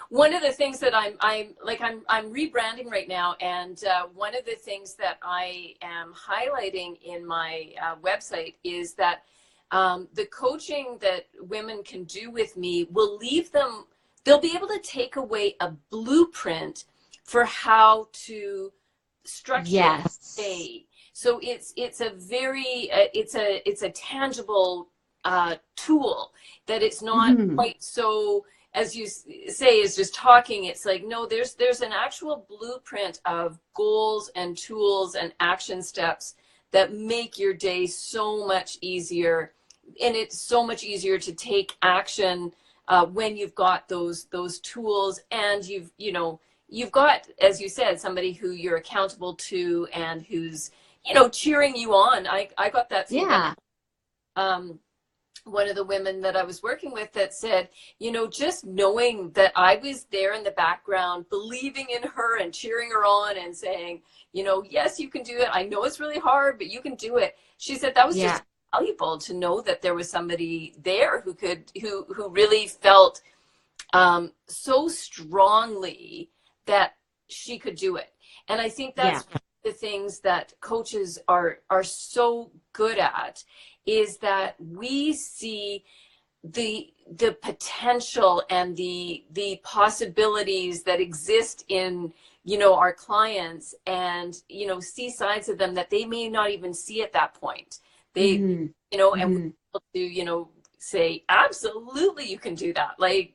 one of the things that I'm rebranding right now, and one of the things that I am highlighting in my website is that the coaching that women can do with me will leave them, they'll be able to take away a blueprint for how to structure a day. So it's a very it's a tangible tool, that it's not quite so, as you say, is just talking. It's like, no, there's an actual blueprint of goals and tools and action steps that make your day so much easier. And it's so much easier to take action when you've got those tools, and you've got, as you said, somebody who you're accountable to and who's, cheering you on. I got that feedback. One of the women that I was working with that said, just knowing that I was there in the background, believing in her and cheering her on and saying, yes, you can do it. I know it's really hard, but you can do it. She said that was just valuable to know that there was somebody there who really felt so strongly that she could do it. And I think that's the things that coaches are so good at, is that we see the potential and the possibilities that exist in our clients, and see sides of them that they may not even see at that point. They and we're able to say, absolutely, you can do that, like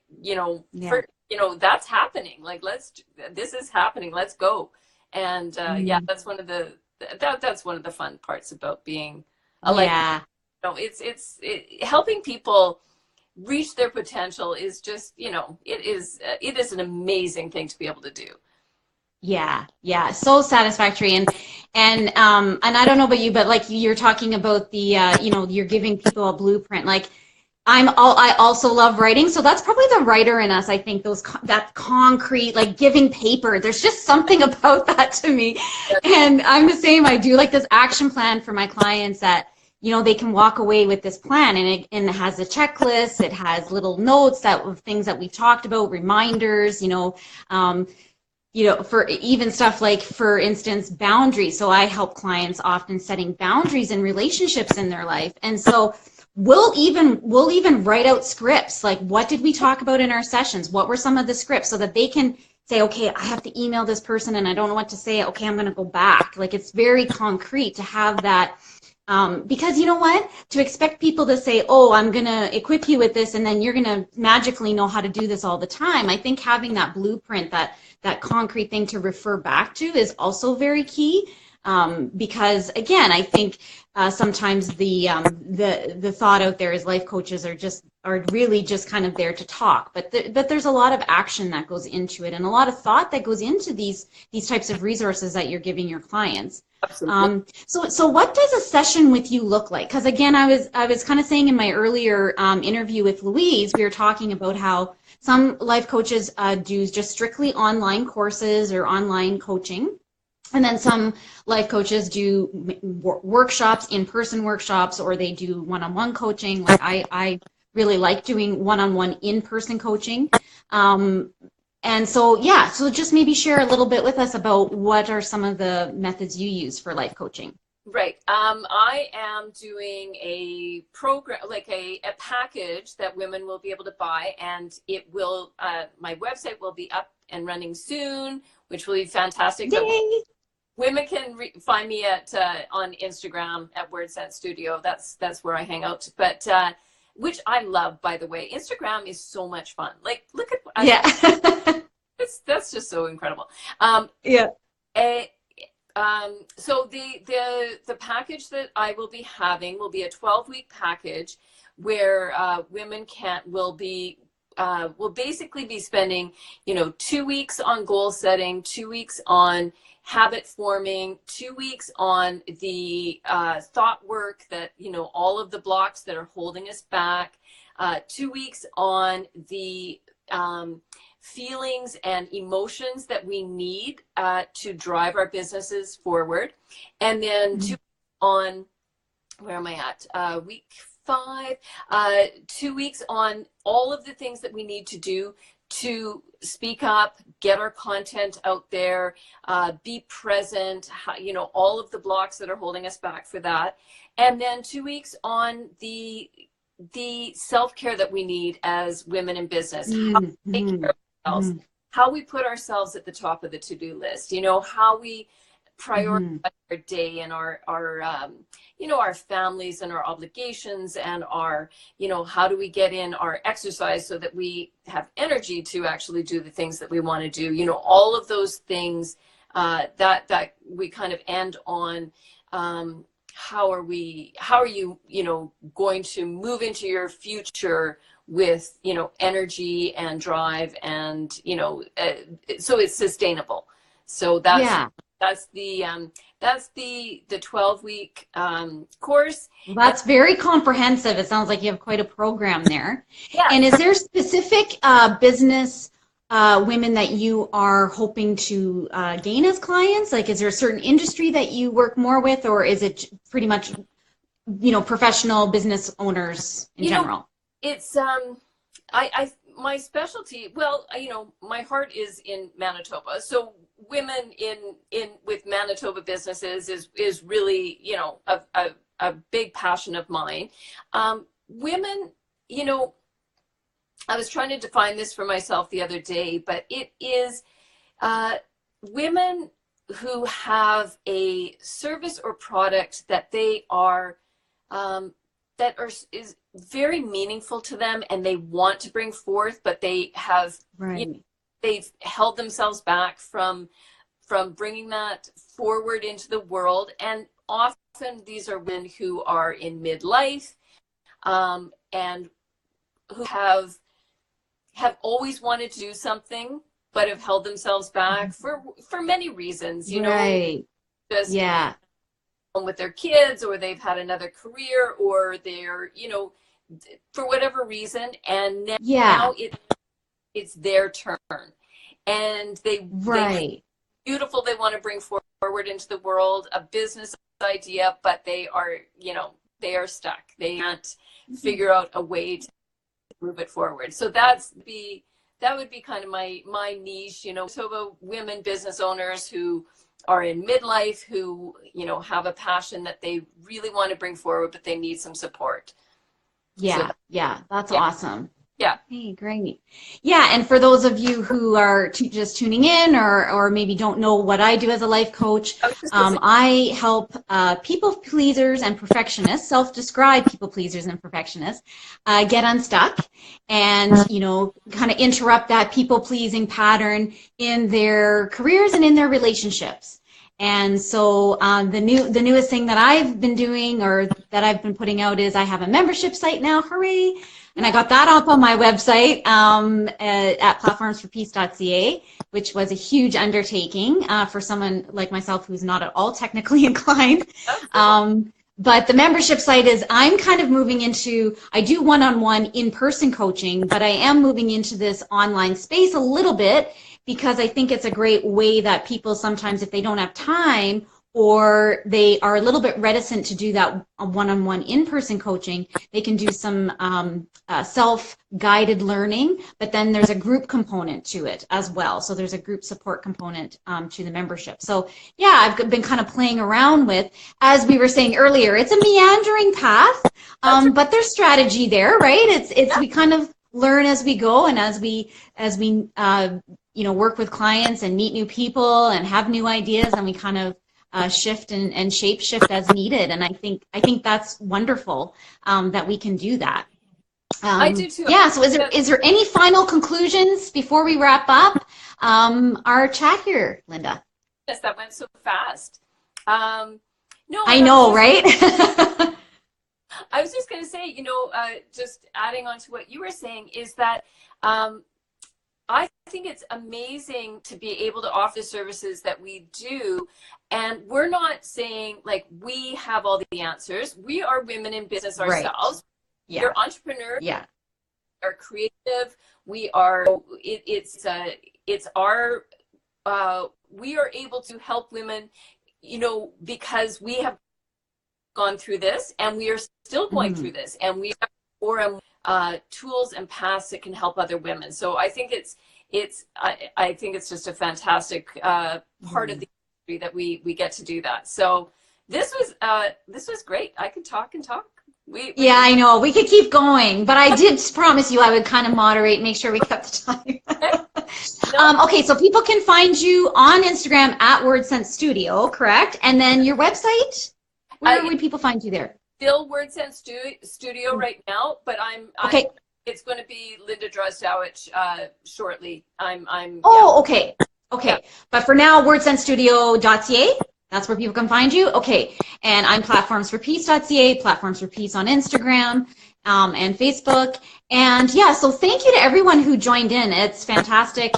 that's happening, like this is happening, let's go. And that's one of the that's one of the fun parts about being a it's helping people reach their potential is just, it is an amazing thing to be able to do. Yeah, so satisfactory. And I don't know about you, but like you're talking about the you're giving people a blueprint. Like I also love writing, so that's probably the writer in us. I think that concrete, like giving paper, there's just something about that to me. And I'm the same. I do like this action plan for my clients that they can walk away with this plan, and it has a checklist. It has little notes of things that we've talked about, reminders, for even stuff like, for instance, boundaries. So I help clients often setting boundaries in relationships in their life. And so we'll even write out scripts, like what did we talk about in our sessions? What were some of the scripts, so that they can say, okay, I have to email this person and I don't know what to say. Okay, I'm going to go back. Like, it's very concrete to have that. Because you know what? To expect people to say, oh, I'm going to equip you with this and then you're going to magically know how to do this all the time. I think having that blueprint, that concrete thing to refer back to, is also very key. Because again, I think sometimes the thought out there is life coaches are really just kind of there to talk, but there's a lot of action that goes into it, and a lot of thought that goes into these types of resources that you're giving your clients. Absolutely. So what does a session with you look like? Because again, I was kind of saying in my earlier interview with Louise, we were talking about how some life coaches do just strictly online courses or online coaching. And then some life coaches do workshops, in-person workshops, or they do one-on-one coaching. Like I really like doing one-on-one in-person coaching. And so, so just maybe share a little bit with us about what are some of the methods you use for life coaching. Right. I am doing a program, like a package that women will be able to buy, and it will, my website will be up and running soon, which will be fantastic. Yay! Women can find me at on Instagram at WordSense Studio. That's where I hang out. But which I love, by the way. Instagram is so much fun. Like, look at that's just so incredible. So the package that I will be having will be a 12-week package where women will basically be spending 2 weeks on goal setting, 2 weeks on habit forming, 2 weeks on the thought work that, all of the blocks that are holding us back, 2 weeks on the feelings and emotions that we need to drive our businesses forward. And then 2 on, where am I at? Week 5, 2 weeks on all of the things that we need to do to speak up, get our content out there, be present, all of the blocks that are holding us back for that. And then 2 weeks on the self-care that we need as women in business, how we take care of ourselves, how we put ourselves at the top of the to-do list, how we prioritize our day and our families and our obligations and our, how do we get in our exercise so that we have energy to actually do the things that we want to do, all of those things that we kind of end on. How are you, going to move into your future with, energy and drive and, so it's sustainable. So that's the 12-week course. That's very comprehensive. It sounds like you have quite a program there. Yeah. And is there specific business women that you are hoping to gain as clients? Like, is there a certain industry that you work more with, or is it pretty much, professional business owners in general? It's my specialty. Well, my heart is in Manitoba, so women in with Manitoba businesses is really a big passion of mine. Women, I was trying to define this for myself the other day, but it is women who have a service or product that they are is very meaningful to them and they want to bring forth, but they have they've held themselves back from bringing that forward into the world. And often these are women who are in midlife and who have always wanted to do something but have held themselves back for many reasons, just with their kids, or they've had another career, or they're for whatever reason, and now it's their turn, and they beautiful, they want to bring forward into the world a business idea, but they are stuck. They can't figure out a way to move it forward. So that would be kind of my niche, Manitoba women business owners who are in midlife, who have a passion that they really want to bring forward, but they need some support. That's awesome. Yeah. Hey, great. Yeah, and for those of you who are just tuning in, or maybe don't know what I do as a life coach, I help people pleasers and perfectionists, self-described people pleasers and perfectionists, get unstuck and kind of interrupt that people pleasing pattern in their careers and in their relationships. And so the newest thing that I've been doing, or that I've been putting out, is I have a membership site now. Hooray! And I got that up on my website at platformsforpeace.ca, which was a huge undertaking for someone like myself who's not at all technically inclined. But the membership site is, I'm kind of moving into, I do one-on-one in-person coaching, but I am moving into this online space a little bit, because I think it's a great way that people sometimes, if they don't have time, or they are a little bit reticent to do that one-on-one in-person coaching, they can do some self-guided learning, but then there's a group component to it as well. So there's a group support component to the membership. So yeah, I've been kind of playing around with, as we were saying earlier, it's a meandering path, but there's strategy there, right? It's we kind of learn as we go, and as we work with clients and meet new people and have new ideas, and we kind of shift and shape shift as needed. And I think that's wonderful that we can do that. I do too. Yeah. So is there any final conclusions before we wrap up our chat here, Linda? Yes, that went so fast. No, I know, right? I was just going to say, just adding on to what you were saying, is that I think it's amazing to be able to offer the services that we do. And we're not saying like we have all the answers. We are women in business ourselves. Yeah. We're entrepreneurs. Yeah. We're creative. We are, it's our, we are able to help women, because we have gone through this, and we are still going through this, and we have a forum tools and paths that can help other women. So I think I think it's just a fantastic part of the industry that we get to do that. So this was great. I could talk and talk. Yeah, I know. We could keep going, but I did promise you I would kind of moderate, make sure we kept the time. Okay, so people can find you on Instagram at WordSense Studio, correct? And then your website? Where would people find you there? Still WordSense Studio right now, but okay. It's going to be Linda Drozdowicz shortly. Oh, okay. Okay. Yeah. But for now, wordsensestudio.ca. That's where people can find you. Okay. And I'm platformsforpeace.ca, Platforms for Peace on Instagram and Facebook. And yeah, so thank you to everyone who joined in. It's fantastic.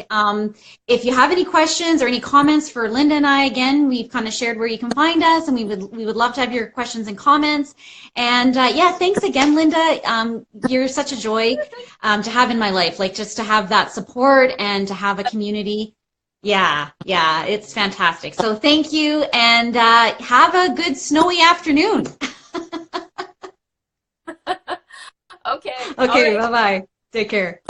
If you have any questions or any comments for Linda and I, again, we've kind of shared where you can find us, and we would love to have your questions and comments. And yeah, thanks again, Linda. You're such a joy to have in my life, like just to have that support and to have a community. Yeah, it's fantastic. So thank you, and have a good snowy afternoon. Okay. Okay, right. Bye-bye. Take care.